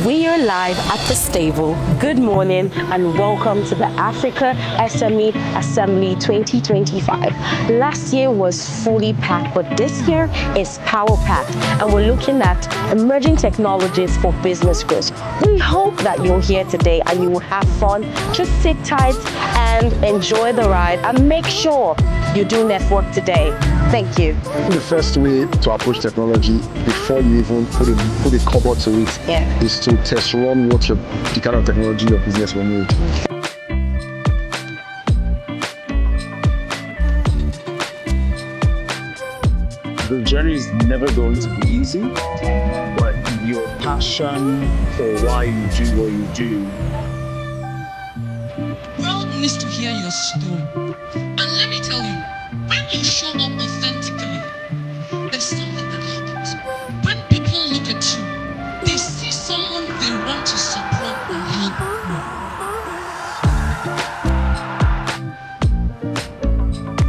We are live at the stable. Good morning and welcome to the Africa SME Assembly 2025. Last year was fully packed, but this year is power packed, and we're looking at emerging technologies for business growth. We hope that you're here today and you will have fun. Just sit tight and enjoy the ride, and make sure you do network today. Thank you. The first way to approach technology before you even put a cover to it is to test run what the kind of technology your business will need. The journey is never going to be easy, but your passion for why you do what you do. The world needs to hear your story. And let me tell you, when you show up authentically, there's something that happens. When people look at you, they see someone they want to support or help.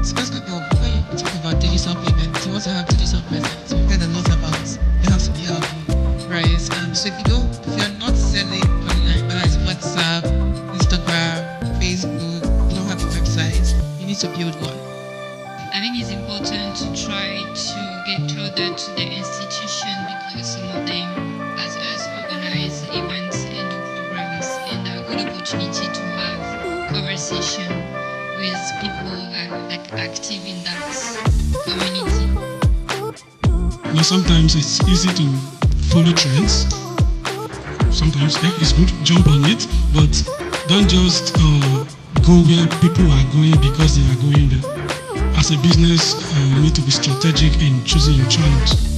So let's go. When you talk about digital payments, you want to have digital presence. You get a lot about it has to be healthy, right? So if you're not selling online, whether it's WhatsApp, Instagram, Facebook, you don't have a website, you need to build one. I think it's important to try to get closer to the institution, because some of them, as us, organize events and do programs, and a good opportunity to have conversation with people like active in that community. Sometimes it's easy to follow trends. Sometimes it's good to jump on it, but don't just go where people are going because they are going there. As a business, you need to be strategic in choosing your channels.